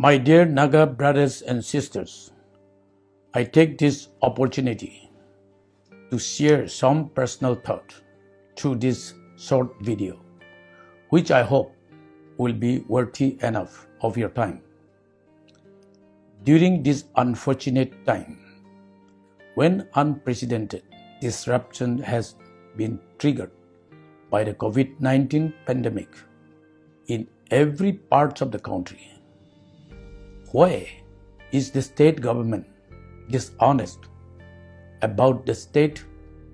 My dear Naga brothers and sisters, I take this opportunity to share some personal thought through this short video, which I hope will be worthy enough of your time. During this unfortunate time, when unprecedented disruption has been triggered by the COVID-19 pandemic in every part of the country, why is the state government dishonest about the state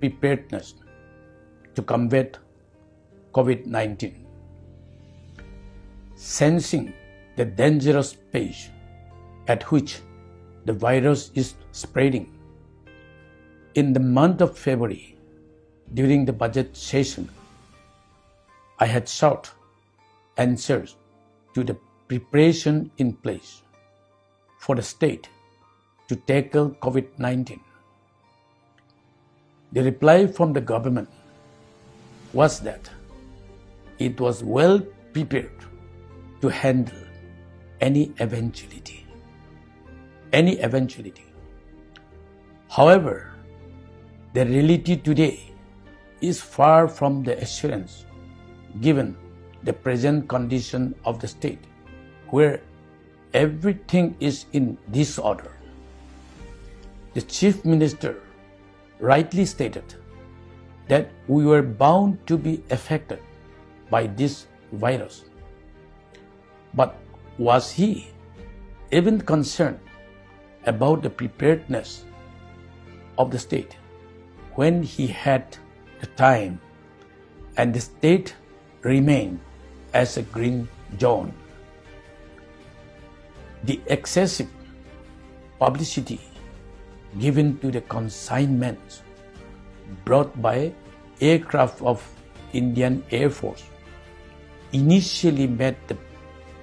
preparedness to combat COVID-19? Sensing the dangerous pace at which the virus is spreading, in the month of February, during the budget session, I had sought answers to the preparation in place for the state to tackle COVID-19. The reply from the government was that it was well prepared to handle any eventuality. However, the reality today is far from the assurance given the present condition of the state, where everything is in disorder. The Chief Minister rightly stated that we were bound to be affected by this virus. But was he even concerned about the preparedness of the state when he had the time and the state remained as a green zone? The excessive publicity given to the consignments brought by aircraft of Indian Air Force initially made the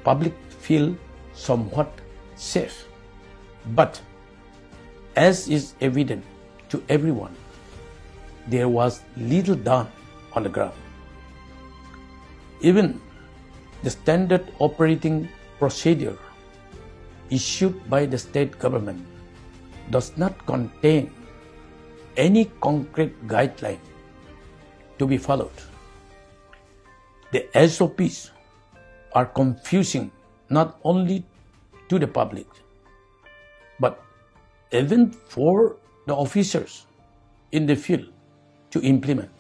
public feel somewhat safe. But as is evident to everyone, there was little done on the ground. Even the standard operating procedure issued by the state government does not contain any concrete guideline to be followed. The SOPs are confusing not only to the public, but even for the officers in the field to implement.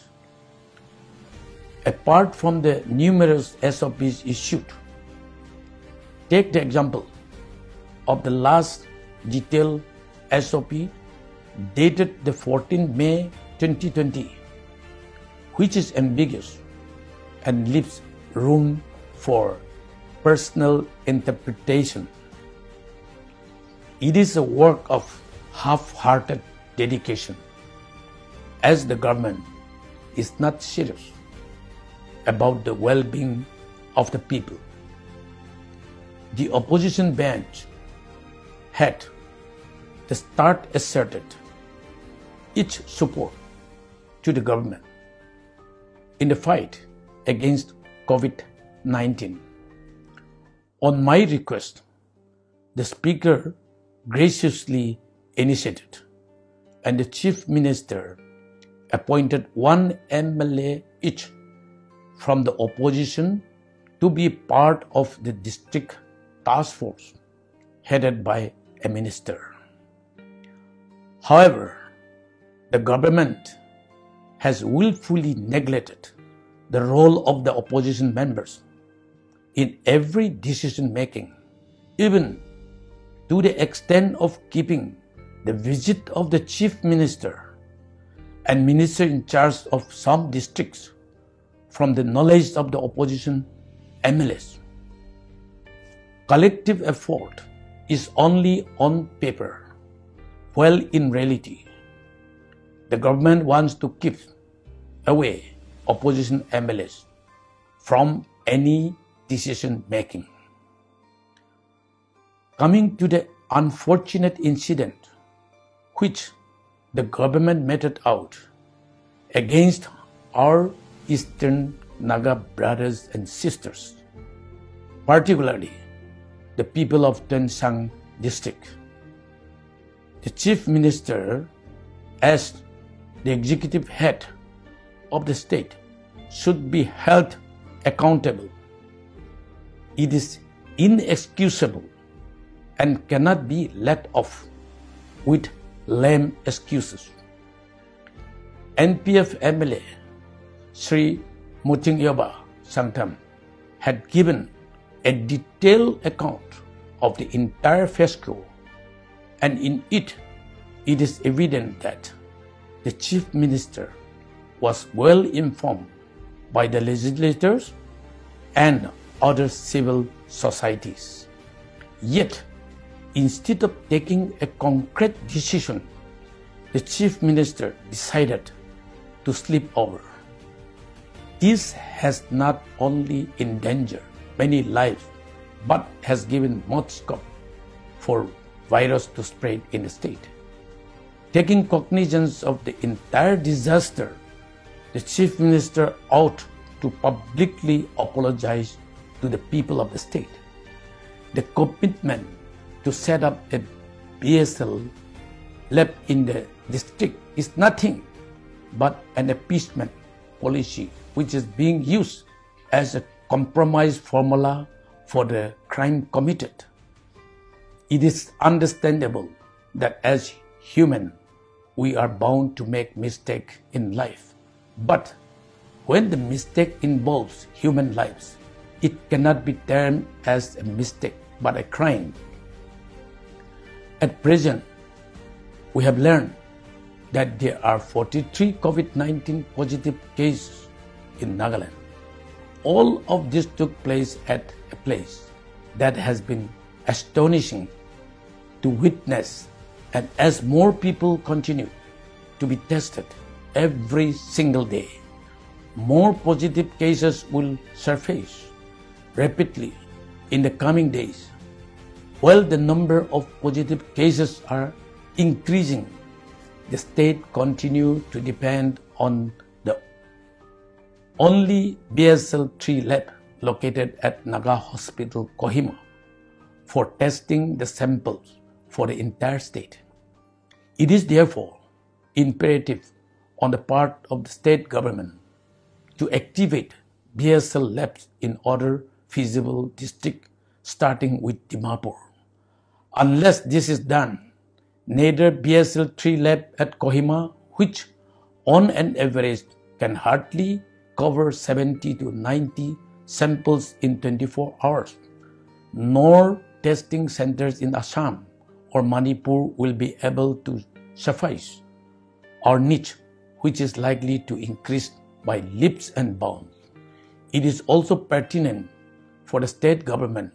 Apart from the numerous SOPs issued, take the example of the last detailed SOP dated the 14th May 2020, which is ambiguous and leaves room for personal interpretation. It is a work of half-hearted dedication, as the government is not serious about the well-being of the people. The opposition bench had the start asserted its support to the government in the fight against COVID-19. On my request, the Speaker graciously initiated and the Chief Minister appointed one MLA each from the opposition to be part of the district task force headed by a minister. However, the government has willfully neglected the role of the opposition members in every decision making, even to the extent of keeping the visit of the Chief Minister and Minister in charge of some districts from the knowledge of the opposition MLAs. Collective effort is only on paper, while in reality, the government wants to keep away opposition MLAs from any decision making. Coming to the unfortunate incident which the government meted out against our Eastern Naga brothers and sisters, particularly the people of Tuan Sang district. The Chief Minister, as the executive head of the state, should be held accountable. It is inexcusable and cannot be let off with lame excuses. NPF MLA Sri Muting Yoba Sangtam had given a detailed account of the entire fiasco, and in it is evident that the Chief Minister was well informed by the legislators and other civil societies. Yet, instead of taking a concrete decision, the Chief Minister decided to sleep over. This has not only endangered many lives, but has given much scope for virus to spread in the state. Taking cognizance of the entire disaster, the Chief Minister ought to publicly apologize to the people of the state. The commitment to set up a BSL lab in the district is nothing but an appeasement policy which is being used as a compromise formula for the crime committed. It is understandable that as human, we are bound to make mistakes in life. But when the mistake involves human lives, it cannot be termed as a mistake but a crime. At present, we have learned that there are 43 COVID-19 positive cases in Nagaland. All of this took place at a place that has been astonishing to witness, and as more people continue to be tested every single day, more positive cases will surface rapidly in the coming days. While the number of positive cases are increasing, the state continues to depend on the only BSL-3 lab located at Naga Hospital, Kohima, for testing the samples for the entire state. It is therefore imperative on the part of the state government to activate BSL labs in other feasible districts, starting with Dimapur. Unless this is done, neither BSL-3 lab at Kohima, which on an average can hardly cover 70 to 90 samples in 24 hours, nor testing centers in Assam or Manipur will be able to suffice our niche, which is likely to increase by leaps and bounds. It is also pertinent for the state government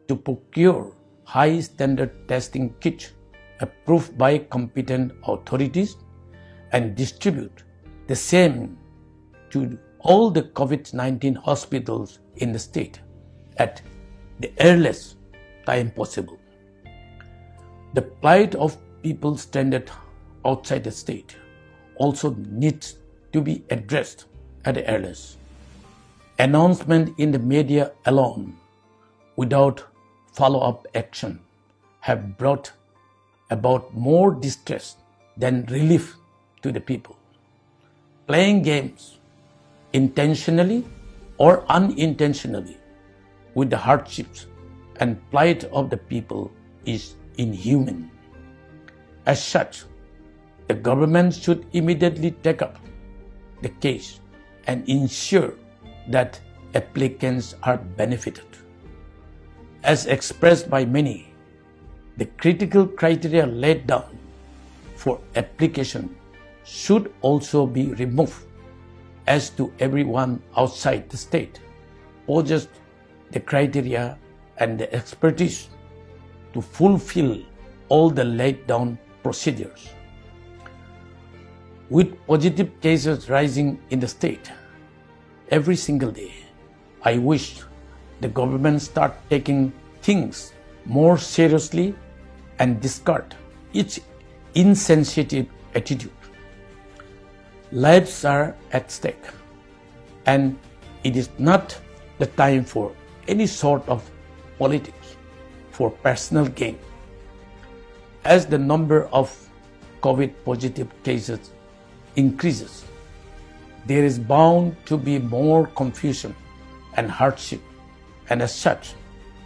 to procure high standard testing kits approved by competent authorities and distribute the same to all the COVID-19 hospitals in the state at the earliest time possible. The plight of people stranded outside the state also needs to be addressed at the earliest. Announcement in the media alone, without follow-up action, have brought about more distress than relief to the people. Playing games, intentionally or unintentionally, with the hardships and plight of the people is inhuman. As such, the government should immediately take up the case and ensure that applicants are benefited. As expressed by many, the critical criteria laid down for application should also be removed as to everyone outside the state possessed the criteria and the expertise to fulfill all the laid down procedures. With positive cases rising in the state every single day, I wish the government start taking things more seriously and discard its insensitive attitude. Lives are at stake, and it is not the time for any sort of politics. for personal gain. As the number of COVID positive cases increases, there is bound to be more confusion and hardship, and as such,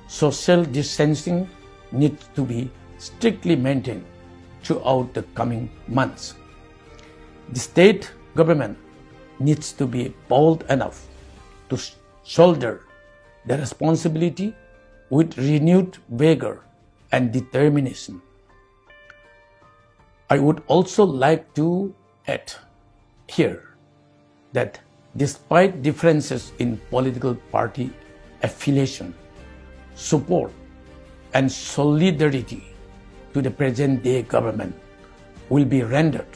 social distancing needs to be strictly maintained throughout the coming months. The state government needs to be bold enough to shoulder the responsibility with renewed vigor and determination. I would also like to add here that despite differences in political party affiliation, support and solidarity to the present-day government will be rendered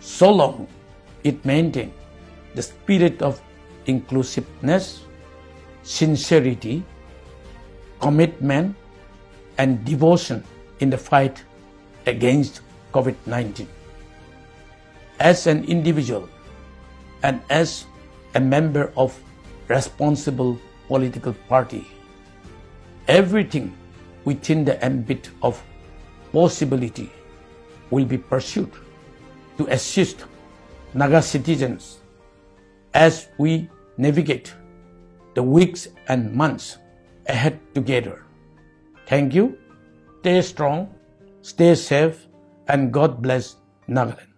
so long it maintains the spirit of inclusiveness, sincerity, commitment, and devotion in the fight against COVID-19. As an individual and as a member of responsible political party, everything within the ambit of possibility will be pursued to assist Naga citizens as we navigate the weeks and months ahead together. Thank you. Stay strong, stay safe, and God bless Nagaland.